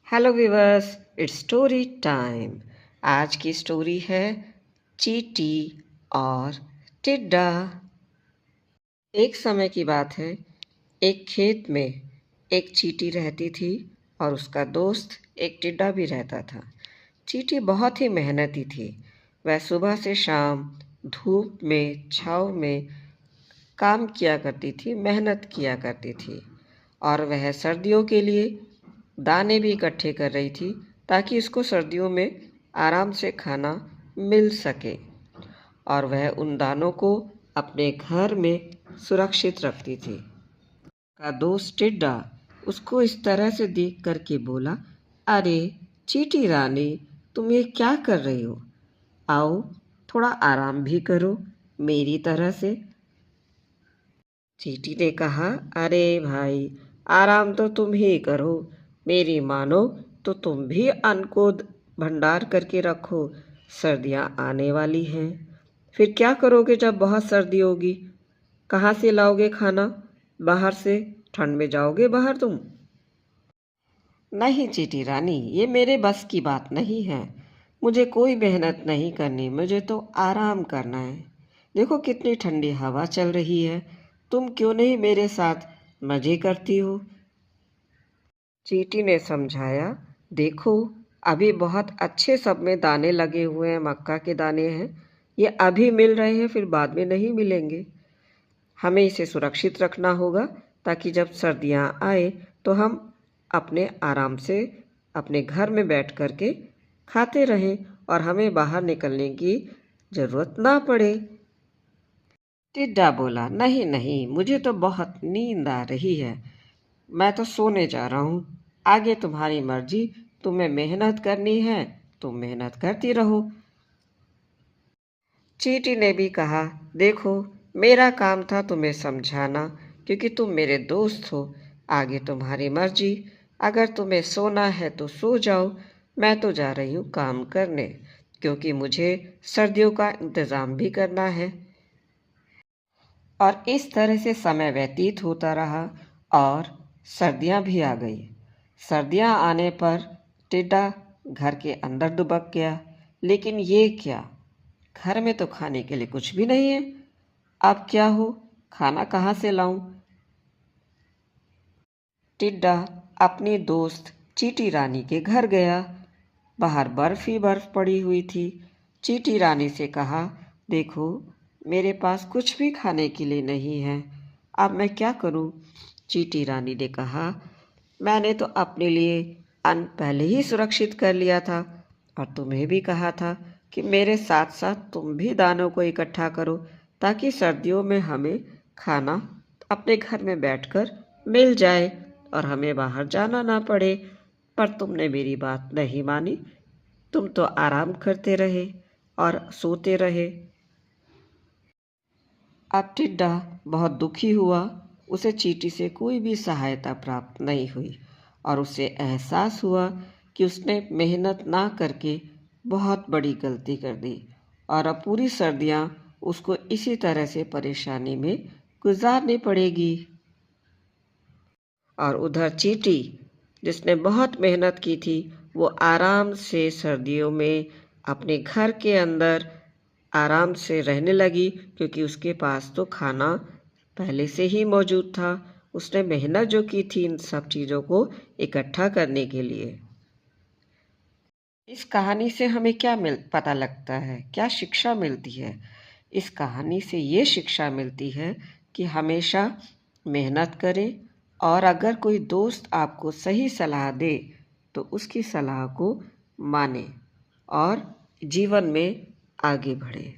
Hello viewers, it's story time. आज की story है चींटी और टिड्डा। एक समय की बात है, एक खेत में एक चींटी रहती थी और उसका दोस्त एक टिड्डा भी रहता था। चींटी बहुत ही मेहनती थी। वह सुबह से शाम धूप में छाँव में काम किया करती थी, मेहनत किया करती थी और वह सर्दियों के लिए दाने भी इकट्ठे कर रही थी ताकि उसको सर्दियों में आराम से खाना मिल सके। और वह उन दानों को अपने घर में सुरक्षित रखती थी। का दोस्त टिड्डा उसको इस तरह से देख करके बोला, अरे चींटी रानी, तुम ये क्या कर रही हो? आओ थोड़ा आराम भी करो मेरी तरह से। चींटी ने कहा, अरे भाई, आराम तो तुम ही करो, मेरी मानो तो तुम भी अन्न को भंडार करके रखो। सर्दियाँ आने वाली हैं, फिर क्या करोगे जब बहुत सर्दी होगी? कहाँ से लाओगे खाना? बाहर से? ठंड में जाओगे बाहर तुम? नहीं चींटी रानी, ये मेरे बस की बात नहीं है। मुझे कोई मेहनत नहीं करनी, मुझे तो आराम करना है। देखो कितनी ठंडी हवा चल रही है, तुम क्यों नहीं मेरे साथ मज़े करती हो? चींटी ने समझाया, देखो अभी बहुत अच्छे सब में दाने लगे हुए हैं, मक्का के दाने हैं। ये अभी मिल रहे हैं, फिर बाद में नहीं मिलेंगे। हमें इसे सुरक्षित रखना होगा ताकि जब सर्दियाँ आए तो हम अपने आराम से अपने घर में बैठ कर के खाते रहें और हमें बाहर निकलने की ज़रूरत ना पड़े। टिड्डा बोला, नहीं नहीं, मुझे तो बहुत नींद आ रही है, मैं तो सोने जा रहा हूँ। आगे तुम्हारी मर्जी, तुम्हें मेहनत करनी है तुम मेहनत करती रहो। चींटी ने भी कहा, देखो मेरा काम था तुम्हें समझाना, क्योंकि तुम मेरे दोस्त हो। आगे तुम्हारी मर्जी, अगर तुम्हें सोना है तो सो जाओ, मैं तो जा रही हूँ काम करने, क्योंकि मुझे सर्दियों का इंतज़ाम भी करना है। और इस तरह से समय व्यतीत होता रहा और सर्दियाँ भी आ गई। सर्दियाँ आने पर टिड्डा घर के अंदर दुबक गया, लेकिन ये क्या, घर में तो खाने के लिए कुछ भी नहीं है। अब क्या हो, खाना कहाँ से लाऊं? टिड्डा अपनी दोस्त चींटी रानी के घर गया। बाहर बर्फ ही बर्फ पड़ी हुई थी। चींटी रानी से कहा, देखो मेरे पास कुछ भी खाने के लिए नहीं है, अब मैं क्या करूं? चींटी रानी ने कहा, मैंने तो अपने लिए अन्न पहले ही सुरक्षित कर लिया था और तुम्हें भी कहा था कि मेरे साथ साथ तुम भी दानों को इकट्ठा करो ताकि सर्दियों में हमें खाना अपने घर में बैठकर मिल जाए और हमें बाहर जाना ना पड़े। पर तुमने मेरी बात नहीं मानी, तुम तो आराम करते रहे और सोते रहे। अब टिड्डा बहुत दुखी हुआ। उसे चींटी से कोई भी सहायता प्राप्त नहीं हुई और उसे एहसास हुआ कि उसने मेहनत ना करके बहुत बड़ी गलती कर दी और अब पूरी सर्दियाँ उसको इसी तरह से परेशानी में गुजारनी पड़ेगी। और उधर चींटी, जिसने बहुत मेहनत की थी, वो आराम से सर्दियों में अपने घर के अंदर आराम से रहने लगी, क्योंकि उसके पास तो खाना पहले से ही मौजूद था। उसने मेहनत जो की थी इन सब चीज़ों को इकट्ठा करने के लिए। इस कहानी से हमें क्या पता लगता है, क्या शिक्षा मिलती है? इस कहानी से ये शिक्षा मिलती है कि हमेशा मेहनत करें और अगर कोई दोस्त आपको सही सलाह दे तो उसकी सलाह को माने और जीवन में आगे बढ़े।